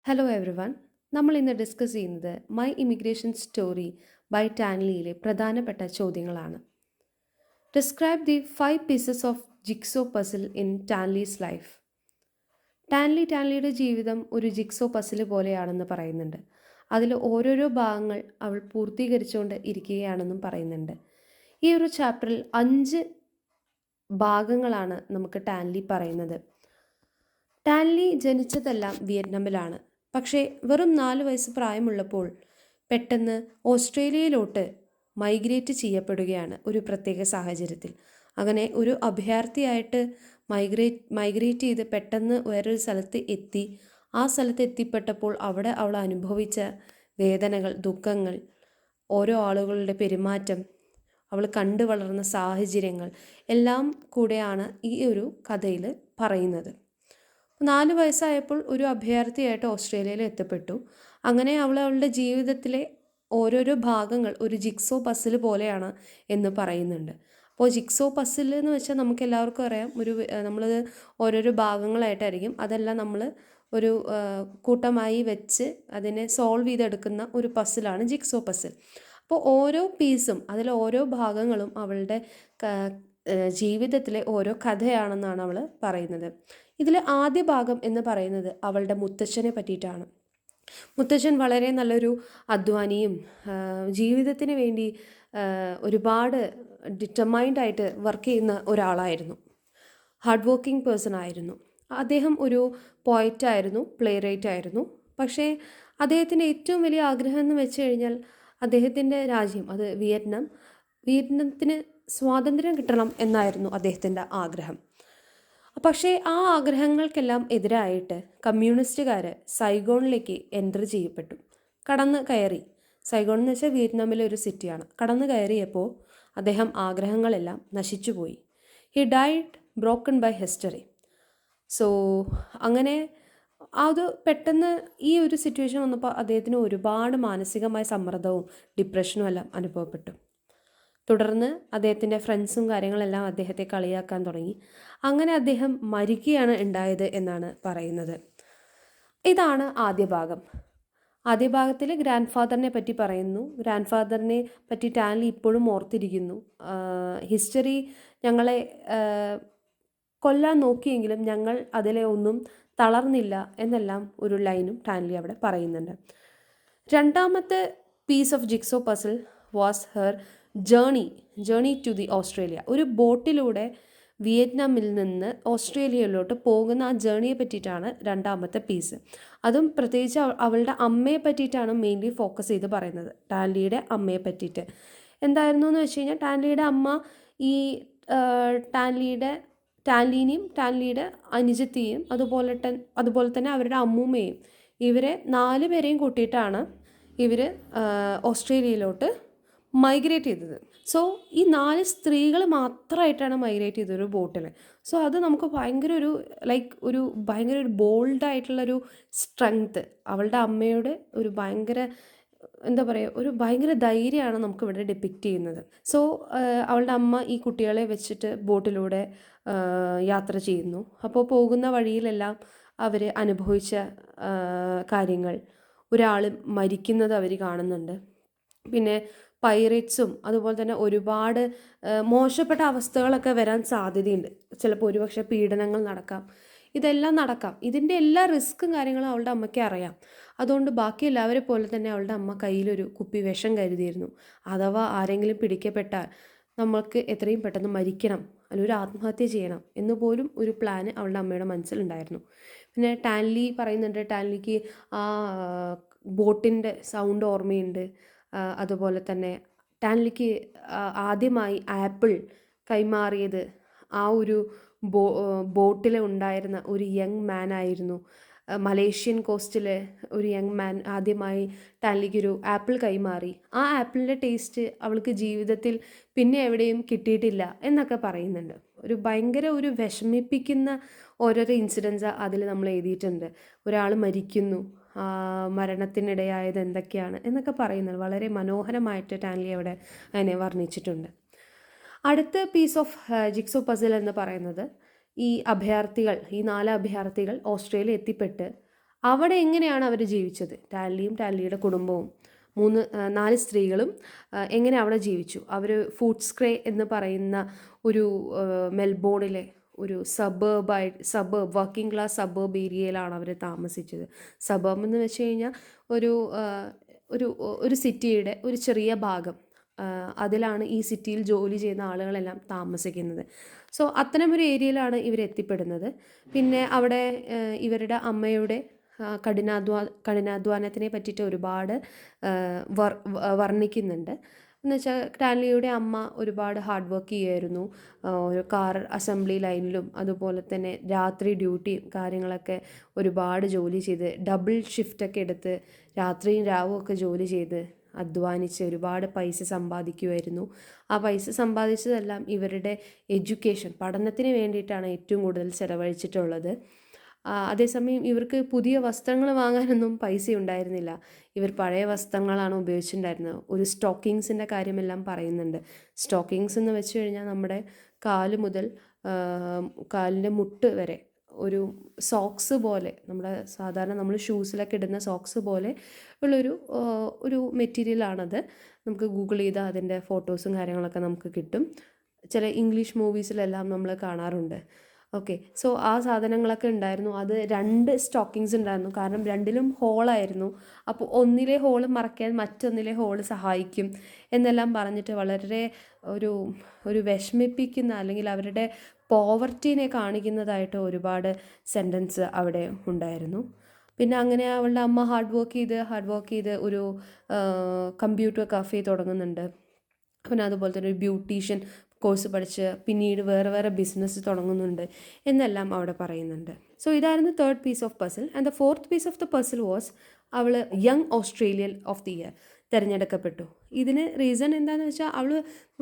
Hello every one. നമ്മൾ ഇന്ന് discuss ചെയ്യുന്നത് മൈ ഇമിഗ്രേഷൻ സ്റ്റോറി ബൈ ടാൻലിയിലെ പ്രധാനപ്പെട്ട ചോദ്യങ്ങളാണ്. Describe the 5 pieces of jigsaw puzzle in Tan Le's life. ടാൻലിയുടെ ജീവിതം ഒരു ജിക്സോ പസിൽ പോലെയാണെന്ന് പറയുന്നുണ്ട്. അതിൽ ഓരോരോ ഭാഗങ്ങൾ അവൾ പൂർത്തീകരിച്ചുകൊണ്ട് ഇരിക്കുകയാണെന്നും പറയുന്നുണ്ട്. ഈ ഒരു ചാപ്റ്ററിൽ 5 ഭാഗങ്ങളാണ് നമുക്ക് ടാൻലി പറയുന്നത്. ടാൻലി ജനിച്ചതെല്ലാം വിയറ്റ്നാമിലാണ്. പക്ഷേ വെറും 4 വയസ്സ് പ്രായമുള്ളപ്പോൾ പെട്ടെന്ന് ഓസ്ട്രേലിയയിലോട്ട് മൈഗ്രേറ്റ് ചെയ്യപ്പെടുകയാണ് ഒരു പ്രത്യേക സാഹചര്യത്തിൽ. അങ്ങനെ ഒരു അഭയാർത്ഥിയായിട്ട് മൈഗ്രേറ്റ് ചെയ്ത് പെട്ടെന്ന് വേറൊരു സ്ഥലത്ത് എത്തി. ആ സ്ഥലത്ത് എത്തിപ്പെട്ടപ്പോൾ അവിടെ അവൾ അനുഭവിച്ച വേദനകൾ, ദുഃഖങ്ങൾ, ഓരോ ആളുകളുടെ പെരുമാറ്റം, അവൾ കണ്ടു വളർന്ന സാഹചര്യങ്ങൾ എല്ലാം കൂടെയാണ് ഈ ഒരു കഥയിൽ പറയുന്നത്. 4 വയസ്സായപ്പോൾ ഒരു അഭയാർത്ഥിയായിട്ട് ഓസ്ട്രേലിയയിൽ എത്തപ്പെട്ടു. അങ്ങനെ അവളുടെ ജീവിതത്തിലെ ഓരോരോ ഭാഗങ്ങൾ ഒരു ജിക്സോ പസിൽ പോലെയാണ് എന്ന് പറയുന്നുണ്ട്. അപ്പോൾ ജിക്സോ പസിൽ എന്ന് വെച്ചാൽ നമുക്ക് എല്ലാവർക്കും അറിയാം, നമ്മളത് ഓരോരോ ഭാഗങ്ങളായിട്ടായിരിക്കും. അതെല്ലാം നമ്മൾ ഒരു കൂട്ടമായി വെച്ച് അതിനെ സോൾവ് ചെയ്തെടുക്കുന്ന ഒരു പസിലാണ് ജിക്സോ പസിൽ. അപ്പോൾ ഓരോ പീസും അതിലെ ഓരോ ഭാഗങ്ങളും അവളുടെ ജീവിതത്തിലെ ഓരോ കഥയാണെന്നാണ് അവൾ പറയുന്നത്. ഇതിൽ ആദ്യ ഭാഗം എന്ന് പറയുന്നത് അവളുടെ മുത്തച്ഛനെ പറ്റിയിട്ടാണ്. മുത്തച്ഛൻ വളരെ നല്ലൊരു അധ്വാനിയും ജീവിതത്തിന് വേണ്ടി ഒരുപാട് ഡിറ്റർമൈൻഡ് ആയിട്ട് വർക്ക് ചെയ്യുന്ന ഒരാളായിരുന്നു. ഹാർഡ് വർക്കിംഗ് പേഴ്സൺ ആയിരുന്നു. അദ്ദേഹം ഒരു പോയറ്റായിരുന്നു, പ്ലേ റൈറ്റ് ആയിരുന്നു. പക്ഷേ അദ്ദേഹത്തിൻ്റെ ഏറ്റവും വലിയ ആഗ്രഹം എന്ന് വെച്ച് കഴിഞ്ഞാൽ അദ്ദേഹത്തിൻ്റെ രാജ്യം, അത് വിയറ്റ്നാമത്തിന് സ്വാതന്ത്ര്യം കിട്ടണം എന്നായിരുന്നു അദ്ദേഹത്തിൻ്റെ ആഗ്രഹം. പക്ഷേ ആ ആഗ്രഹങ്ങൾക്കെല്ലാം എതിരായിട്ട് കമ്മ്യൂണിസ്റ്റുകാർ സൈഗോണിലേക്ക് എൻ്റർ ചെയ്യപ്പെട്ടു, കടന്നു കയറി. സൈഗോൺ എന്ന് വെച്ചാൽ വിയറ്റ്നാമിലെ ഒരു സിറ്റിയാണ്. കടന്നു കയറിയപ്പോൾ അദ്ദേഹം ആഗ്രഹങ്ങളെല്ലാം നശിച്ചുപോയി. He died broken by history. So അങ്ങനെ അത് പെട്ടെന്ന് ഈ ഒരു സിറ്റുവേഷൻ വന്നപ്പോൾ അദ്ദേഹത്തിന് ഒരുപാട് മാനസികമായ സമ്മർദ്ദവും ഡിപ്രഷനും എല്ലാം അനുഭവപ്പെട്ടു. തുടർന്ന് അദ്ദേഹത്തിൻ്റെ ഫ്രണ്ട്സും കാര്യങ്ങളെല്ലാം അദ്ദേഹത്തെ കളിയാക്കാൻ തുടങ്ങി. അങ്ങനെ അദ്ദേഹം മരിക്കുകയാണ് ഉണ്ടായത് എന്നാണ് പറയുന്നത്. ഇതാണ് ആദ്യ ഭാഗം. ആദ്യ ഭാഗത്തിൽ ഗ്രാൻഡ് ഫാദറിനെ പറ്റി പറയുന്നു. ഗ്രാൻഡ് ഫാദറിനെ പറ്റി ടാൻലി ഇപ്പോഴും ഓർത്തിരിക്കുന്നു. ഹിസ്റ്ററി ഞങ്ങളെ കൊല്ലാൻ നോക്കിയെങ്കിലും ഞങ്ങൾ അതിലെ ഒന്നും തളർന്നില്ല എന്നെല്ലാം ഒരു ലൈനും ടാൻലി അവിടെ പറയുന്നുണ്ട്. രണ്ടാമത്തെ piece of jigsaw puzzle was her journey to the Australia. ഒരു ബോട്ടിലൂടെ വിയറ്റ്നാമിൽ നിന്ന് ഓസ്ട്രേലിയയിലോട്ട് പോകുന്ന ആ ജേണിയെ പറ്റിയിട്ടാണ് രണ്ടാമത്തെ പീസ്. അതും പ്രത്യേകിച്ച് അവളുടെ അമ്മയെ പറ്റിയിട്ടാണ് മെയിൻലി ഫോക്കസ് ചെയ്ത് പറയുന്നത്, ടാൻലിയുടെ അമ്മയെ പറ്റിയിട്ട്. എന്തായിരുന്നു എന്ന് വെച്ച് കഴിഞ്ഞാൽ ടാൻലിയുടെ അമ്മ ഈ ടാൻലിനെയും ടാൻലിയുടെ അനുജത്തിയെയും അതുപോലെ തന്നെ അവരുടെ അമ്മൂമ്മയും, ഇവരെ 4 പേരെയും കൂട്ടിയിട്ടാണ് ഇവർ ഓസ്ട്രേലിയയിലോട്ട് മൈഗ്രേറ്റ് ചെയ്തത്. സോ ഈ 4 സ്ത്രീകൾ മാത്രമായിട്ടാണ് മൈഗ്രേറ്റ് ചെയ്തത് ഒരു ബോട്ടിൽ. സോ അത് നമുക്ക് ഭയങ്കര ഒരു ബോൾഡായിട്ടുള്ളൊരു സ്ട്രെങ്ത്ത്, അവളുടെ അമ്മയുടെ ഒരു ഭയങ്കര ഒരു ഭയങ്കര ധൈര്യമാണ് നമുക്കിവിടെ ഡിപ്പിക്റ്റ് ചെയ്യുന്നത്. സോ അവളുടെ അമ്മ ഈ കുട്ടികളെ വെച്ചിട്ട് ബോട്ടിലൂടെ യാത്ര ചെയ്യുന്നു. അപ്പോൾ പോകുന്ന വഴിയിലെല്ലാം അവർ അനുഭവിച്ച കാര്യങ്ങൾ, ഒരാൾ മരിക്കുന്നത് അവർ കാണുന്നുണ്ട്. പിന്നെ പൈറേറ്റ്സും അതുപോലെ തന്നെ ഒരുപാട് മോശപ്പെട്ട അവസ്ഥകളൊക്കെ വരാൻ സാധ്യതയുണ്ട്. ചിലപ്പോൾ ഒരുപക്ഷെ പീഡനങ്ങൾ നടക്കാം, ഇതെല്ലാം നടക്കാം. ഇതിൻ്റെ എല്ലാ റിസ്ക്കും കാര്യങ്ങളും അവളുടെ അമ്മയ്ക്ക് അറിയാം. അതുകൊണ്ട് ബാക്കി എല്ലാവരെ പോലെ തന്നെ അവളുടെ അമ്മ കയ്യിലൊരു കുപ്പി വിഷം കരുതിയിരുന്നു. അഥവാ ആരെങ്കിലും പിടിക്കപ്പെട്ടാൽ നമ്മൾക്ക് എത്രയും പെട്ടെന്ന് മരിക്കണം, അല്ലെങ്കിൽ ഒരു ആത്മഹത്യ ചെയ്യണം എന്ന് പോലും ഒരു പ്ലാന് അവളുടെ അമ്മയുടെ മനസ്സിലുണ്ടായിരുന്നു. പിന്നെ ടാൻലി പറയുന്നുണ്ട്, ടാൻലിക്ക് ആ ബോട്ടിൻ്റെ സൗണ്ട് ഓർമ്മയുണ്ട്. അതുപോലെ തന്നെ ടാൻലിക്ക് ആദ്യമായി ആപ്പിൾ കൈമാറിയത് ആ ഒരു ബോട്ടിൽ ഉണ്ടായിരുന്ന ഒരു യങ് മാൻ ആയിരുന്നു. മലേഷ്യൻ കോസ്റ്റിലെ ഒരു യങ് മാൻ ആദ്യമായി ടാൻലിക്കൊരു ആപ്പിൾ കൈമാറി. ആ ആപ്പിളിൻ്റെ ടേസ്റ്റ് അവൾക്ക് ജീവിതത്തിൽ പിന്നെ എവിടെയും കിട്ടിയിട്ടില്ല എന്നൊക്കെ പറയുന്നുണ്ട്. ഭയങ്കര ഒരു വിഷമിപ്പിക്കുന്ന ഓരോരോ ഇൻസിഡൻസ് അതിൽ നമ്മൾ എഴുതിയിട്ടുണ്ട്. ഒരാൾ മരിക്കുന്നു, മരണത്തിനിടയായത് എന്തൊക്കെയാണ് എന്നൊക്കെ പറയുന്നത് വളരെ മനോഹരമായിട്ട് ടാൻലി അവിടെ അതിനെ വർണ്ണിച്ചിട്ടുണ്ട്. അടുത്ത പീസ് ഓഫ് ജിക്സോ പസിൽ എന്ന് പറയുന്നത് ഈ 4 അഭയാർത്ഥികൾ ഓസ്ട്രേലിയ എത്തിപ്പെട്ട് അവിടെ എങ്ങനെയാണ് അവർ ജീവിച്ചത്, ടാൻലിയും ടാൻലിയുടെ കുടുംബവും 4 സ്ത്രീകളും എങ്ങനെ അവിടെ ജീവിച്ചു. അവർ ഫൂട്സ്ക്രേ എന്ന് പറയുന്ന ഒരു മെൽബോണിലെ ഒരു സബേർബ് വർക്കിംഗ് ക്ലാസ് സബേർബ് ഏരിയയിലാണ് അവർ താമസിച്ചത്. സബേർബ് എന്ന് വെച്ച് കഴിഞ്ഞാൽ ഒരു ഒരു ഒരു സിറ്റിയുടെ ഒരു ചെറിയ ഭാഗം, അതിലാണ് ഈ സിറ്റിയിൽ ജോലി ചെയ്യുന്ന ആളുകളെല്ലാം താമസിക്കുന്നത്. സോ അത്തരമൊരു ഏരിയയിലാണ് ഇവർ എത്തിപ്പെടുന്നത്. പിന്നെ അവിടെ ഇവരുടെ അമ്മയുടെ കഠിനാധ്വാനത്തിനെ പറ്റിയിട്ട് ഒരുപാട് വർണ്ണിക്കുന്നുണ്ട്. എന്നുവെച്ചാൽ ടാൻലിയുടെ അമ്മ ഒരുപാട് ഹാർഡ് വർക്ക് ചെയ്യുമായിരുന്നു. ഒരു കാർ അസംബ്ലി ലൈനിലും അതുപോലെ തന്നെ രാത്രി ഡ്യൂട്ടിയും കാര്യങ്ങളൊക്കെ ഒരുപാട് ജോലി ചെയ്ത് ഡബിൾ ഷിഫ്റ്റൊക്കെ എടുത്ത് രാത്രിയും രാവും ഒക്കെ ജോലി ചെയ്ത് അധ്വാനിച്ച് ഒരുപാട് പൈസ സമ്പാദിക്കുമായിരുന്നു. ആ പൈസ സമ്പാദിച്ചതെല്ലാം ഇവരുടെ എഡ്യൂക്കേഷൻ പഠനത്തിന് വേണ്ടിയിട്ടാണ് ഏറ്റവും കൂടുതൽ ചിലവഴിച്ചിട്ടുള്ളത്. അതേസമയം ഇവർക്ക് പുതിയ വസ്ത്രങ്ങൾ വാങ്ങാനൊന്നും പൈസ ഉണ്ടായിരുന്നില്ല. ഇവർ പഴയ വസ്ത്രങ്ങളാണ് ഉപയോഗിച്ചിട്ടുണ്ടായിരുന്നത്. ഒരു സ്റ്റോക്കിങ്സിൻ്റെ കാര്യമെല്ലാം പറയുന്നുണ്ട്. സ്റ്റോക്കിങ്സ് എന്ന് വെച്ച് കഴിഞ്ഞാൽ നമ്മുടെ കാല് മുതൽ കാലിൻ്റെ മുട്ട് വരെ ഒരു സോക്സ് പോലെ, നമ്മുടെ സാധാരണ നമ്മൾ ഷൂസിലൊക്കെ ഇടുന്ന സോക്സ് പോലെ ഒരു മെറ്റീരിയലാണത്. നമുക്ക് ഗൂഗിൾ ചെയ്താൽ അതിൻ്റെ ഫോട്ടോസും കാര്യങ്ങളൊക്കെ നമുക്ക് കിട്ടും. ചില ഇംഗ്ലീഷ് മൂവീസിലെല്ലാം നമ്മൾ കാണാറുണ്ട്. ഓക്കെ, സോ ആ സാധനങ്ങളൊക്കെ ഉണ്ടായിരുന്നു. അത് 2 സ്റ്റോക്കിങ്സ് ഉണ്ടായിരുന്നു, കാരണം 2ലും ഹോളായിരുന്നു. അപ്പോൾ ഒന്നിലെ ഹോള് മറയ്ക്കാൻ മറ്റൊന്നിലെ ഹോള് സഹായിക്കും എന്നെല്ലാം പറഞ്ഞിട്ട് വളരെ ഒരു വിഷമിപ്പിക്കുന്ന, അല്ലെങ്കിൽ അവരുടെ പോവർട്ടീനെ കാണിക്കുന്നതായിട്ട് ഒരുപാട് സെൻറ്റൻസ് അവിടെ ഉണ്ടായിരുന്നു. പിന്നെ അങ്ങനെ അവളുടെ അമ്മ ഹാർഡ് വർക്ക് ചെയ്ത് ഒരു കമ്പ്യൂട്ടർ കഫേ തുടങ്ങുന്നുണ്ട്. പിന്നെ അതുപോലെ തന്നെ ഒരു ബ്യൂട്ടീഷ്യൻ കോഴ്സ് പഠിച്ച് പിന്നീട് വേറെ ബിസിനസ് തുടങ്ങുന്നുണ്ട് എന്നെല്ലാം അവിടെ പറയുന്നുണ്ട്. സോ ഇതായിരുന്നു 3rd piece of puzzle. And the 4th piece of the puzzle was അവൾ young Australian of the year തിരഞ്ഞെടുക്കപ്പെട്ടു. ഇതിന് റീസൺ എന്താണെന്ന് വെച്ചാൽ അവൾ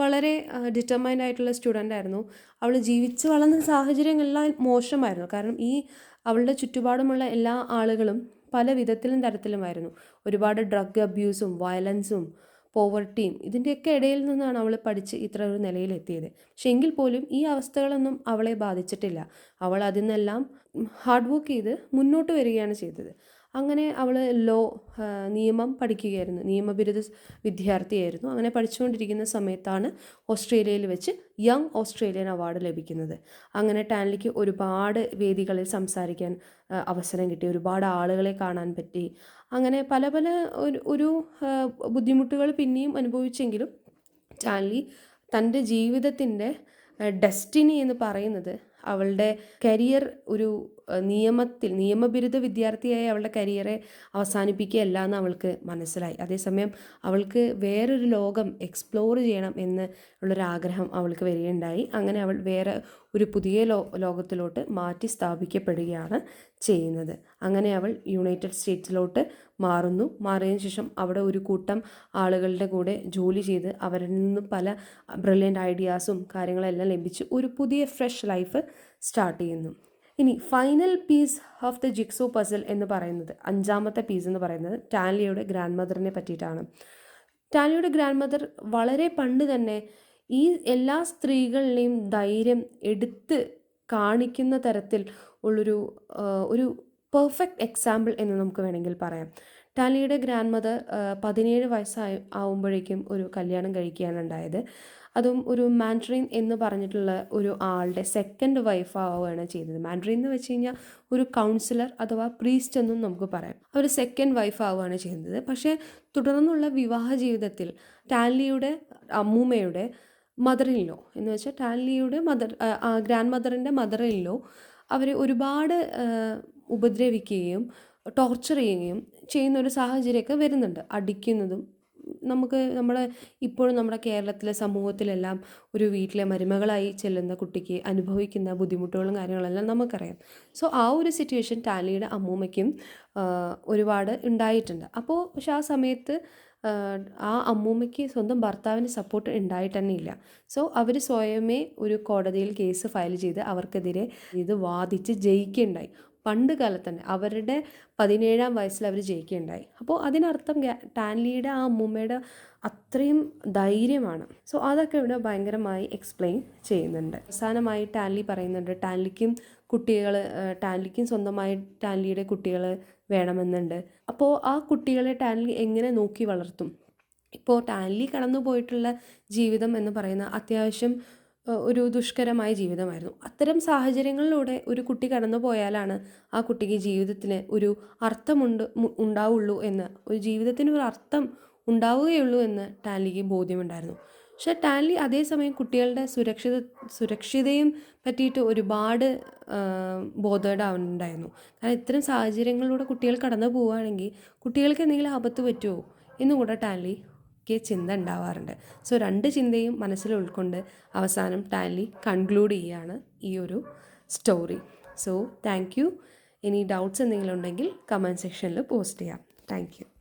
വളരെ ഡിറ്റർമൈൻഡ് ആയിട്ടുള്ള സ്റ്റുഡൻ്റ് ആയിരുന്നു. അവൾ ജീവിച്ച് വളർന്ന സാഹചര്യങ്ങളെല്ലാം മോശമായിരുന്നു. കാരണം അവളുടെ ചുറ്റുപാടുമുള്ള എല്ലാ ആളുകളും പല വിധത്തിലും തരത്തിലുമായിരുന്നു. ഒരുപാട് ഡ്രഗ് അബ്യൂസും വയലൻസും പോവർട്ടിയും ഇതിൻ്റെയൊക്കെ ഇടയിൽ നിന്നാണ് അവൾ പഠിച്ച് ഇത്ര ഒരു നിലയിലെത്തിയത്. പക്ഷെ എങ്കിൽ പോലും ഈ അവസ്ഥകളൊന്നും അവളെ ബാധിച്ചിട്ടില്ല. അവൾ അതിൽ നിന്നെല്ലാം ഹാർഡ് വർക്ക് ചെയ്ത് മുന്നോട്ട് വരികയാണ് ചെയ്തത്. അങ്ങനെ അവൾ നിയമം പഠിക്കുകയായിരുന്നു. നിയമബിരുദ വിദ്യാർത്ഥിയായിരുന്നു. അങ്ങനെ പഠിച്ചുകൊണ്ടിരിക്കുന്ന സമയത്താണ് ഓസ്ട്രേലിയയിൽ വെച്ച് യങ് ഓസ്ട്രേലിയൻ അവാർഡ് ലഭിക്കുന്നത്. അങ്ങനെ ടാൻലിക്ക് ഒരുപാട് വേദികളിൽ സംസാരിക്കാൻ അവസരം കിട്ടി. ഒരുപാട് ആളുകളെ കാണാൻ പറ്റി. അങ്ങനെ പല ഒരു ബുദ്ധിമുട്ടുകൾ പിന്നെയും അനുഭവിച്ചെങ്കിലും ടാൻലി തൻ്റെ ജീവിതത്തിൻ്റെ ഡെസ്റ്റിനി എന്ന് പറയുന്നത് അവളുടെ കരിയർ ഒരു നിയമബിരുദ വിദ്യാർത്ഥിയായി അവളുടെ കരിയറെ അവസാനിപ്പിക്കുകയല്ല എന്ന് അവൾക്ക് മനസ്സിലായി. അതേസമയം അവൾക്ക് വേറൊരു ലോകം എക്സ്പ്ലോർ ചെയ്യണം എന്ന് ഉള്ളൊരാഗ്രഹം അവൾക്ക് വരികയുണ്ടായി. അങ്ങനെ അവൾ വേറെ ഒരു പുതിയ ലോകത്തിലോട്ട് മാറ്റി സ്ഥാപിക്കപ്പെടുകയാണ് ചെയ്യുന്നത്. അങ്ങനെ അവൾ യുണൈറ്റഡ് സ്റ്റേറ്റ്സിലോട്ട് മാറിയതിനു ശേഷം അവിടെ ഒരു കൂട്ടം ആളുകളുടെ കൂടെ ജോലി ചെയ്ത് അവരിൽ നിന്നും പല ബ്രില്യൻ്റ് ഐഡിയാസും കാര്യങ്ങളെല്ലാം ലഭിച്ച് ഒരു പുതിയ ഫ്രഷ് ലൈഫ് സ്റ്റാർട്ട് ചെയ്യുന്നു. ഇനി final piece of the jigsaw puzzle എന്ന് പറയുന്നത്, 5ാമത്തെ പീസ് എന്ന് പറയുന്നത് ടാൻലിയുടെ ഗ്രാൻഡ് മദറിനെ പറ്റിയിട്ടാണ്. ടാൻലിയുടെ ഗ്രാൻഡ് മദർ വളരെ പണ്ട് തന്നെ ഈ എല്ലാ സ്ത്രീകളുടെയും ധൈര്യം എടുത്ത് കാണിക്കുന്ന തരത്തിൽ ഒരു പെർഫെക്റ്റ് എക്സാമ്പിൾ എന്ന് നമുക്ക് വേണമെങ്കിൽ പറയാം. ടാൻലിയുടെ ഗ്രാൻഡ് മദർ 17 വയസ്സാവുമ്പോഴേക്കും ഒരു കല്യാണം കഴിക്കുകയാണ് ഉണ്ടായത്. അതും ഒരു മാൻഡ്രിൻ എന്ന് പറഞ്ഞിട്ടുള്ള ഒരു ആളുടെ സെക്കൻഡ് വൈഫ് ആവുകയാണ് ചെയ്തത്. മാൻഡ്രിൻ എന്ന് വെച്ച് കഴിഞ്ഞാൽ ഒരു കൗൺസിലർ അഥവാ പ്രീസ്റ്റ് എന്നും നമുക്ക് പറയാം. അവർ സെക്കൻഡ് വൈഫ് ആവുകയാണ് ചെയ്യുന്നത്. പക്ഷേ തുടർന്നുള്ള വിവാഹ ജീവിതത്തിൽ ടാൻലിയുടെ അമ്മൂമ്മയുടെ മദർ ഇൻ ലോ എന്ന് വെച്ചാൽ ടാൻലിയുടെ ഗ്രാൻഡ് മദറിൻ്റെ മദർ ഇൻ ലോ അവർ ഒരുപാട് ഉപദ്രവിക്കുകയും ടോർച്ചർ ചെയ്യുകയും ചെയ്യുന്ന ഒരു സാഹചര്യമൊക്കെ വരുന്നുണ്ട്. അടിക്കുന്നതും ഇപ്പോഴും നമ്മുടെ കേരളത്തിലെ സമൂഹത്തിലെല്ലാം ഒരു വീട്ടിലെ മരുമകളായി ചെല്ലുന്ന കുട്ടിക്ക് അനുഭവിക്കുന്ന ബുദ്ധിമുട്ടുകളും കാര്യങ്ങളെല്ലാം നമുക്കറിയാം. സോ ആ ഒരു സിറ്റുവേഷൻ ടാൻലിയുടെ അമ്മൂമ്മയ്ക്കും ഒരുപാട് ഉണ്ടായിട്ടുണ്ട്. പക്ഷെ ആ സമയത്ത് ആ അമ്മൂമ്മയ്ക്ക് സ്വന്തം ഭർത്താവിൻ്റെ സപ്പോർട്ട് ഉണ്ടായിട്ട് തന്നെ ഇല്ല. സോ അവർ സ്വയമേ ഒരു കോടതിയിൽ കേസ് ഫയൽ ചെയ്ത് അവർക്കെതിരെ ഇത് വാദിച്ച് ജയിക്കുകയുണ്ടായി. പണ്ട് കാലത്ത് തന്നെ അവരുടെ 17ാം വയസ്സിൽ അവർ ജയിക്കുകയുണ്ടായി. അപ്പോൾ അതിനർത്ഥം ടാൻലിയുടെ ആ അമ്മൂമ്മയുടെ അത്രയും ധൈര്യമാണ്. സോ അതൊക്കെ ഇവിടെ ഭയങ്കരമായി എക്സ്പ്ലെയിൻ ചെയ്യുന്നുണ്ട്. അവസാനമായി ടാൻലി പറയുന്നുണ്ട് ടാൻലിക്കും സ്വന്തമായി ടാൻലിയുടെ കുട്ടികൾ വേണമെന്നുണ്ട്. അപ്പോൾ ആ കുട്ടികളെ ടാൻലി എങ്ങനെ നോക്കി വളർത്തും? ഇപ്പോൾ ടാൻലി കടന്നു പോയിട്ടുള്ള ജീവിതം എന്ന് പറയുന്ന അത്യാവശ്യം ഒരു ദുഷ്കരമായ ജീവിതമായിരുന്നു. അത്തരം സാഹചര്യങ്ങളിലൂടെ ഒരു കുട്ടി കടന്നു പോയാലാണ് ആ കുട്ടിക്ക് ജീവിതത്തിന് ഒരു ഉണ്ടാവുള്ളൂ എന്ന്, ഒരു ജീവിതത്തിന് ഒരു അർത്ഥം ഉണ്ടാവുകയുള്ളൂ എന്ന് ടാൻലിക്ക് ബോധ്യമുണ്ടായിരുന്നു. പക്ഷെ ടാൻലി അതേസമയം കുട്ടികളുടെ സുരക്ഷിതയും പറ്റിയിട്ട് ഒരുപാട് ബോധേഡ് ആവുന്നുണ്ടായിരുന്നു. കാരണം ഇത്തരം സാഹചര്യങ്ങളിലൂടെ കുട്ടികൾ കടന്നു പോവുകയാണെങ്കിൽ കുട്ടികൾക്ക് എന്തെങ്കിലും ആപത്ത് പറ്റുമോ എന്നും കൂടെ ടാൻലിക്ക് ചിന്ത ഉണ്ടാവാറുണ്ട്. സോ രണ്ട് ചിന്തയും മനസ്സിൽ ഉൾക്കൊണ്ട് അവസാനം ടാൻലി കൺക്ലൂഡ് ചെയ്യുകയാണ് ഈ ഒരു സ്റ്റോറി. So thank you. ഇനി ഡൗട്ട്സ് എന്തെങ്കിലും ഉണ്ടെങ്കിൽ കമൻറ്റ് സെക്ഷനിൽ പോസ്റ്റ് ചെയ്യാം. Thank you.